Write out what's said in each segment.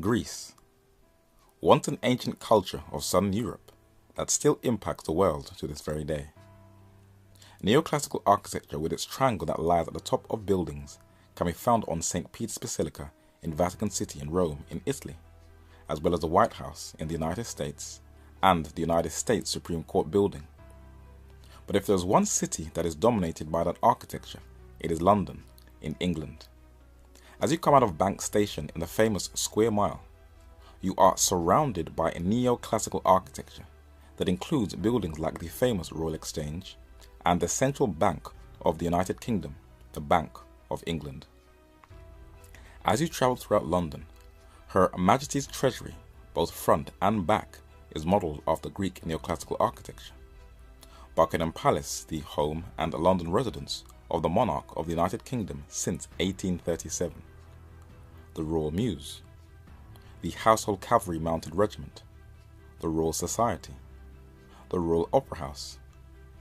Greece, once an ancient culture of southern Europe that still impacts the world to this very day. Neoclassical architecture with its triangle that lies at the top of buildings can be found on St. Peter's Basilica in Vatican City in Rome in Italy, as well as the White House in the United States and the United States Supreme Court building. But if there's one city that is dominated by that architecture, it is London in England. As you come out of Bank Station in the famous Square Mile, you are surrounded by a neoclassical architecture that includes buildings like the famous Royal Exchange and the Central Bank of the United Kingdom, the Bank of England. As you travel throughout London, Her Majesty's Treasury, both front and back, is modelled after Greek neoclassical architecture. Buckingham Palace, the home and London residence of the monarch of the United Kingdom since 1837. The Royal Mews, the Household Cavalry Mounted Regiment, the Royal Society, the Royal Opera House,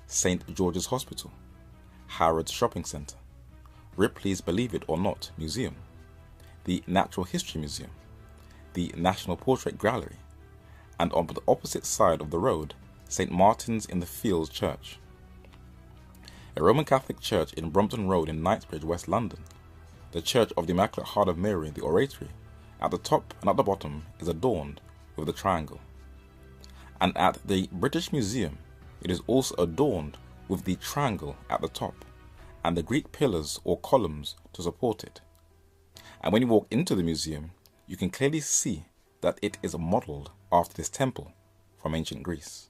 St. George's Hospital, Harrods Shopping Centre, Ripley's Believe It or Not Museum, the Natural History Museum, the National Portrait Gallery, and on the opposite side of the road, St. Martin's in the Fields Church. A Roman Catholic church in Brompton Road in Knightsbridge, West London, the Church of the Immaculate Heart of Mary, the Oratory, at the top and at the bottom is adorned with the triangle. And at the British Museum, it is also adorned with the triangle at the top and the Greek pillars or columns to support it. And when you walk into the museum, you can clearly see that it is modelled after this temple from ancient Greece.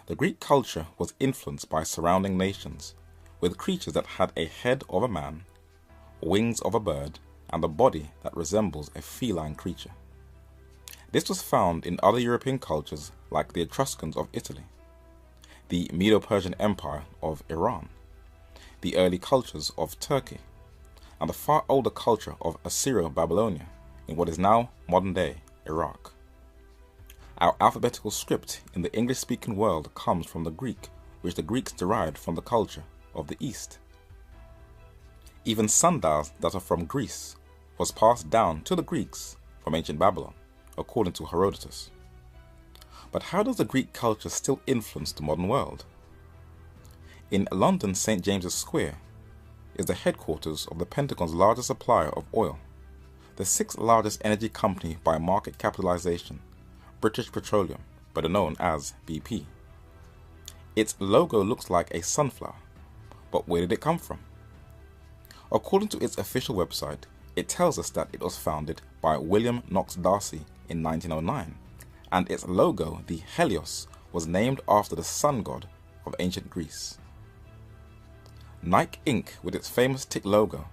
The Greek culture was influenced by surrounding nations, with creatures that had a head of a man, wings of a bird, and a body that resembles a feline creature. This was found in other European cultures like the Etruscans of Italy, the Medo-Persian Empire of Iran, the early cultures of Turkey, and the far older culture of Assyria-Babylonia in what is now modern-day Iraq. Our alphabetical script in the English-speaking world comes from the Greek, which the Greeks derived from the culture of the East. Even sundials that are from Greece was passed down to the Greeks from ancient Babylon, according to Herodotus. But how does the Greek culture still influence the modern world? In London, St. James's Square is the headquarters of the Pentagon's largest supplier of oil, the sixth largest energy company by market capitalization, British Petroleum, better known as BP. Its logo looks like a sunflower, but where did it come from? According to its official website, it tells us that it was founded by William Knox Darcy in 1909, and its logo, the Helios, was named after the sun god of ancient Greece. Nike Inc., with its famous tick logo,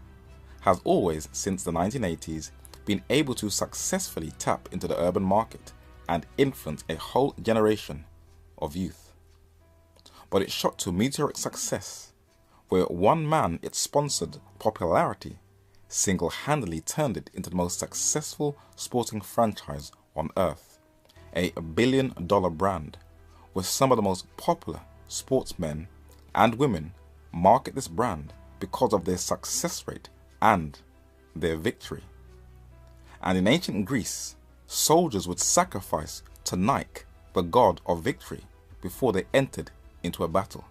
has always, since the 1980s, been able to successfully tap into the urban market and influence a whole generation of youth. But it shot to meteoric success, where one man its sponsored popularity single-handedly turned it into the most successful sporting franchise on earth, a billion-dollar brand, where some of the most popular sportsmen and women market this brand because of their success rate and their victory. And in ancient Greece, soldiers would sacrifice to Nike, the god of victory, before they entered into a battle.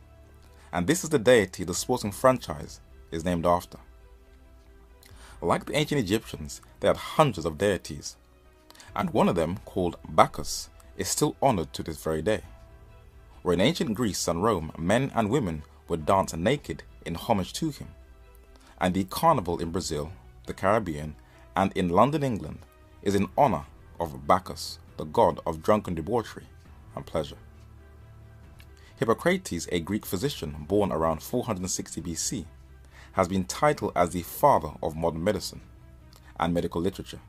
And this is the deity the sporting franchise is named after. Like the ancient Egyptians, they had hundreds of deities, and one of them, called Bacchus, is still honored to this very day. Where in ancient Greece and Rome, men and women would dance naked in homage to him. And the carnival in Brazil, the Caribbean, and in London, England, is in honor of Bacchus, the god of drunken debauchery and pleasure. Hippocrates, a Greek physician born around 460 BC, has been titled as the father of modern medicine and medical literature.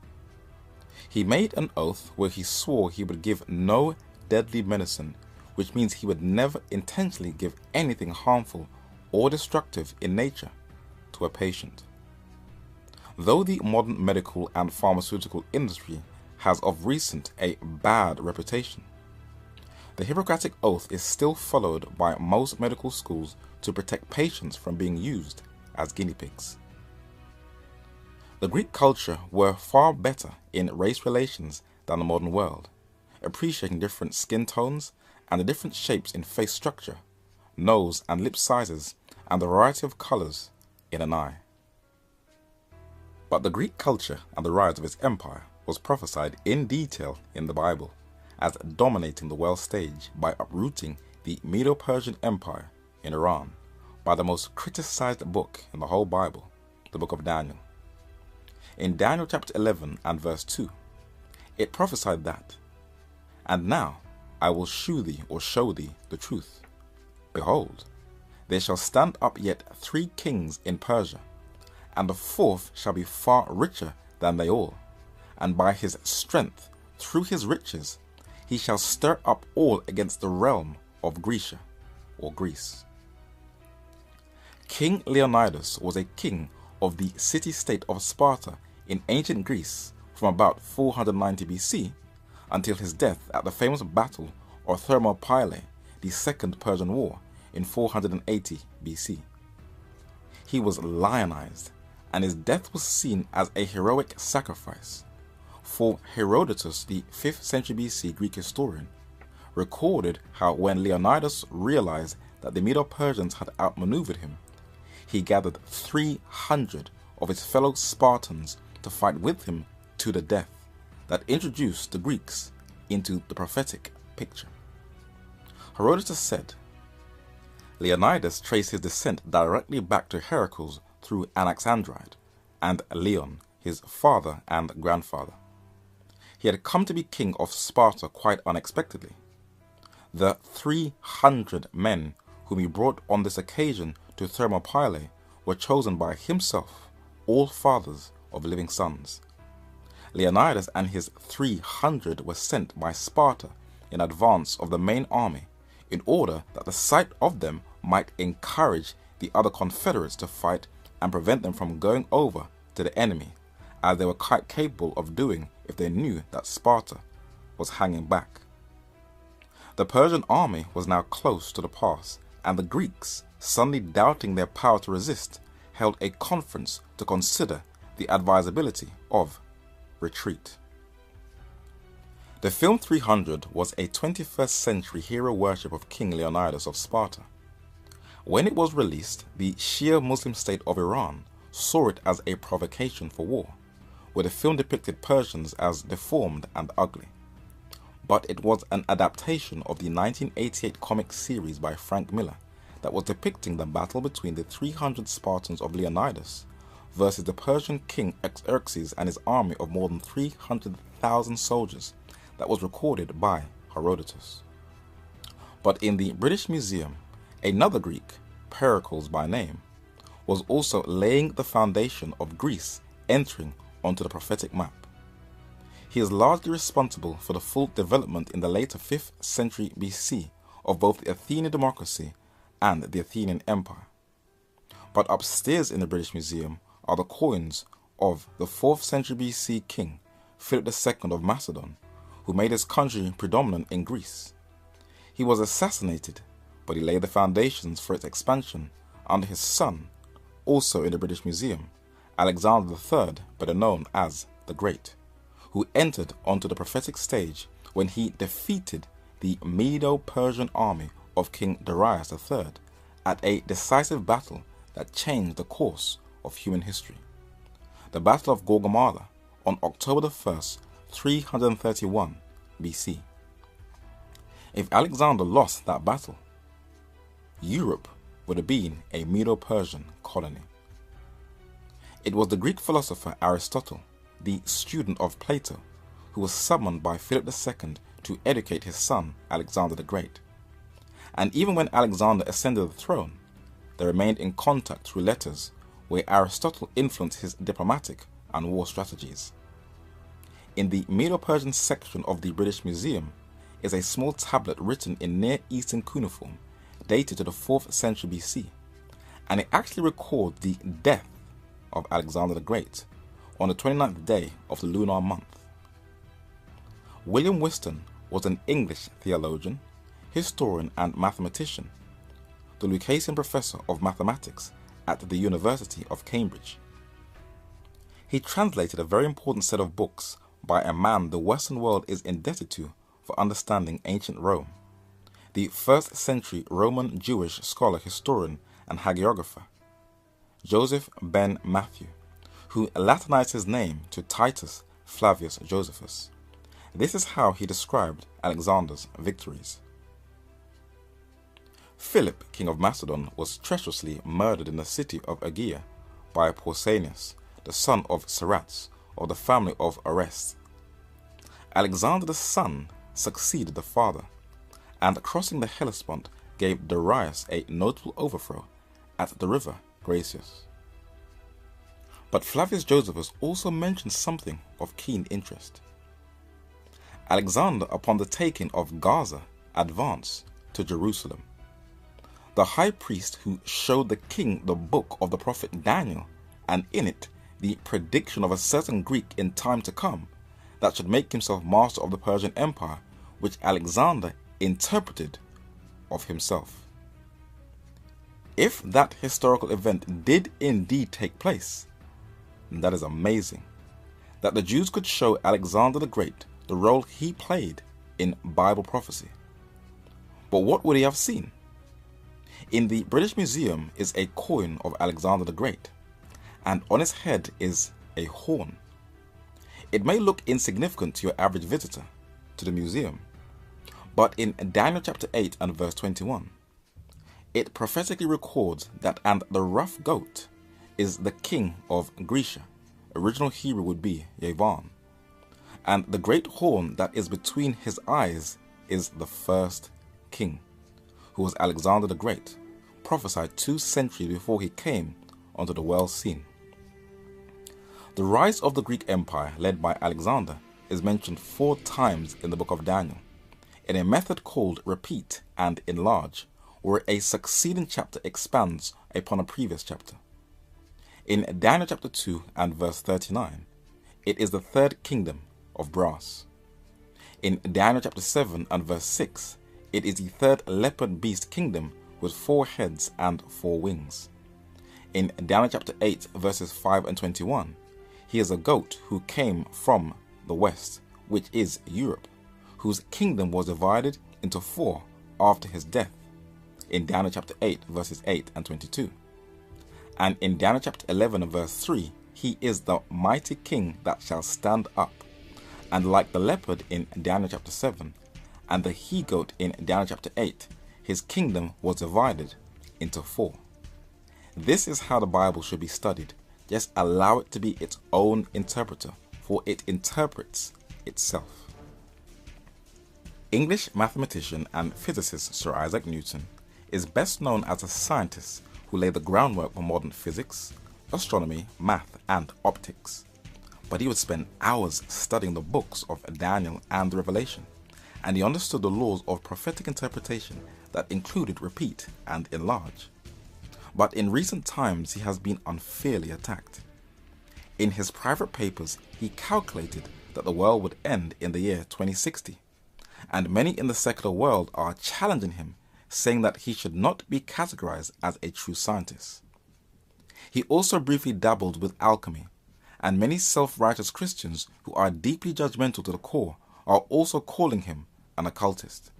He made an oath where he swore he would give no deadly medicine, which means he would never intentionally give anything harmful or destructive in nature to a patient. Though the modern medical and pharmaceutical industry has of recent a bad reputation, the Hippocratic Oath is still followed by most medical schools to protect patients from being used as guinea pigs. The Greek culture were far better in race relations than the modern world, appreciating different skin tones and the different shapes in face structure, nose and lip sizes, and the variety of colors in an eye. But the Greek culture and the rise of its empire was prophesied in detail in the Bible as dominating the world stage by uprooting the Medo-Persian Empire in Iran by the most criticized book in the whole Bible, the book of Daniel. In Daniel chapter 11 and verse 2, it prophesied that, "And now I will shew thee or show thee the truth. Behold, there shall stand up yet 3 kings in Persia, and the 4th shall be far richer than they all, and by his strength, through his riches, he shall stir up all against the realm of Grecia," or Greece. King Leonidas was a king of the city-state of Sparta in ancient Greece from about 490 BC until his death at the famous Battle of Thermopylae, the Second Persian War, in 480 BC. He was lionized, and his death was seen as a heroic sacrifice. For Herodotus, the 5th century BC Greek historian, recorded how when Leonidas realized that the Medo-Persians had outmaneuvered him, he gathered 300 of his fellow Spartans to fight with him to the death, that introduced the Greeks into the prophetic picture. Herodotus said, Leonidas traced his descent directly back to Heracles through Anaxandride, and Leon, his father and grandfather. He had come to be king of Sparta quite unexpectedly. The 300 men whom he brought on this occasion to Thermopylae were chosen by himself, all fathers of living sons. Leonidas and his 300 were sent by Sparta in advance of the main army in order that the sight of them might encourage the other confederates to fight and prevent them from going over to the enemy, as they were quite capable of doing if they knew that Sparta was hanging back. The Persian army was now close to the pass, and the Greeks, suddenly doubting their power to resist, held a conference to consider the advisability of retreat. The film 300 was a 21st century hero worship of King Leonidas of Sparta. When it was released, the Shia Muslim state of Iran saw it as a provocation for war, where the film depicted Persians as deformed and ugly. But it was an adaptation of the 1988 comic series by Frank Miller that was depicting the battle between the 300 Spartans of Leonidas versus the Persian king Xerxes and his army of more than 300,000 soldiers that was recorded by Herodotus. But in the British Museum, another Greek, Pericles by name, was also laying the foundation of Greece entering onto the prophetic map. He is largely responsible for the full development in the later 5th century BC of both the Athenian democracy and the Athenian Empire. But upstairs in the British Museum are the coins of the 4th century BC king Philip II of Macedon, who made his country predominant in Greece. He was assassinated, but he laid the foundations for its expansion under his son, also in the British Museum, Alexander III, better known as the Great, who entered onto the prophetic stage when he defeated the Medo-Persian army of King Darius III at a decisive battle that changed the course of human history. The Battle of Gaugamela on October the 1st, 331 BC. If Alexander lost that battle, Europe would have been a Medo-Persian colony. It was the Greek philosopher Aristotle, the student of Plato, who was summoned by Philip II to educate his son Alexander the Great. And even when Alexander ascended the throne, they remained in contact through letters where Aristotle influenced his diplomatic and war strategies. In the Medo-Persian section of the British Museum is a small tablet written in Near Eastern cuneiform dated to the 4th century BC, and it actually records the death of Alexander the Great on the 29th day of the lunar month. William Whiston was an English theologian, historian and mathematician, the Lucasian Professor of Mathematics at the University of Cambridge. He translated a very important set of books by a man the Western world is indebted to for understanding ancient Rome, the 1st century Roman Jewish scholar, historian, and hagiographer, Joseph ben Matthew, who Latinized his name to Titus Flavius Josephus. This is how he described Alexander's victories. Philip, king of Macedon, was treacherously murdered in the city of Aegea by Pausanias, the son of Ceratus, of the family of Orestes. Alexander the son succeeded the father, and crossing the Hellespont gave Darius a notable overthrow at the river Gracius. But Flavius Josephus also mentions something of keen interest. Alexander, upon the taking of Gaza, advanced to Jerusalem. The high priest who showed the king the book of the prophet Daniel, and in it the prediction of a certain Greek in time to come that should make himself master of the Persian Empire, which Alexander interpreted of himself. If that historical event did indeed take place, then that is amazing, that the Jews could show Alexander the Great the role he played in Bible prophecy. But what would he have seen? In the British Museum is a coin of Alexander the Great, and on its head is a horn. It may look insignificant to your average visitor to the museum, but in Daniel chapter 8 and verse 21, it prophetically records that "and the rough goat is the king of Grecia," original Hebrew would be Yavan, "and the great horn that is between his eyes is the first king," who was Alexander the Great, prophesied 2 centuries before he came onto the world scene. The rise of the Greek Empire led by Alexander is mentioned 4 times in the book of Daniel, in a method called repeat and enlarge, where a succeeding chapter expands upon a previous chapter. In Daniel chapter 2 and verse 39, it is the 3rd kingdom of brass. In Daniel chapter 7 and verse 6, it is the 3rd leopard beast kingdom with 4 heads and 4 wings. In Daniel chapter 8 verses 5 and 21, he is a goat who came from the west, which is Europe, whose kingdom was divided into 4 after his death, in Daniel chapter 8 verses 8 and 22. And in Daniel chapter 11 and verse 3, he is the mighty king that shall stand up. And like the leopard in Daniel chapter 7 and the he-goat in Daniel chapter 8, his kingdom was divided into 4. This is how the Bible should be studied. Just allow it to be its own interpreter, for it interprets itself. English mathematician and physicist Sir Isaac Newton is best known as a scientist who laid the groundwork for modern physics, astronomy, math, and optics. But he would spend hours studying the books of Daniel and the Revelation, and he understood the laws of prophetic interpretation that included repeat and enlarge. But in recent times he has been unfairly attacked. In his private papers, he calculated that the world would end in the year 2060, and many in the secular world are challenging him, saying that he should not be categorized as a true scientist. He also briefly dabbled with alchemy, and many self-righteous Christians who are deeply judgmental to the core are also calling him an occultist.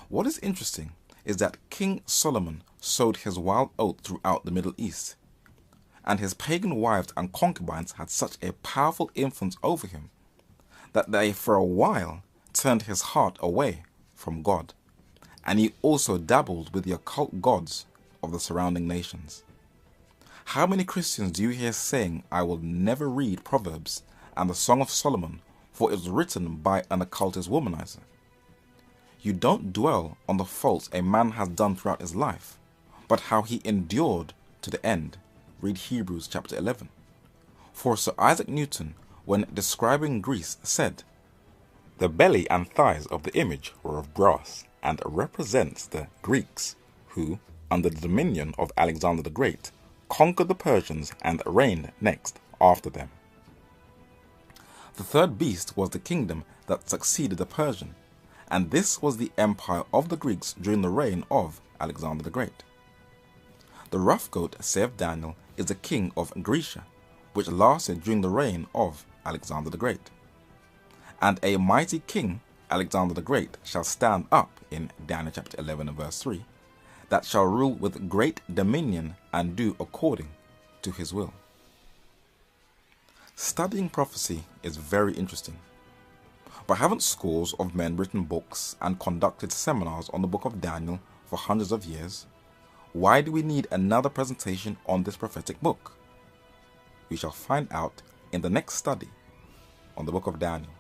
What is interesting is that King Solomon sowed his wild oat throughout the Middle East, and his pagan wives and concubines had such a powerful influence over him that they for a while turned his heart away from God, and he also dabbled with the occult gods of the surrounding nations. How many Christians do you hear saying, "I will never read Proverbs and the Song of Solomon, for it was written by an occultist womanizer"? You don't dwell on the faults a man has done throughout his life, but how he endured to the end. Read Hebrews chapter 11. For Sir Isaac Newton, when describing Greece, said, "The belly and thighs of the image were of brass, and represents the Greeks, who, under the dominion of Alexander the Great, conquered the Persians and reigned next after them." The 3rd beast was the kingdom that succeeded the Persian, and this was the empire of the Greeks during the reign of Alexander the Great. The rough goat, saith Daniel, is the king of Grecia, which lasted during the reign of Alexander the Great. And a mighty king, Alexander the Great, shall stand up, in Daniel chapter 11 and verse 3, that shall rule with great dominion and do according to his will. Studying prophecy is very interesting, but haven't scores of men written books and conducted seminars on the book of Daniel for hundreds of years? Why do we need another presentation on this prophetic book? We shall find out in the next study on the book of Daniel.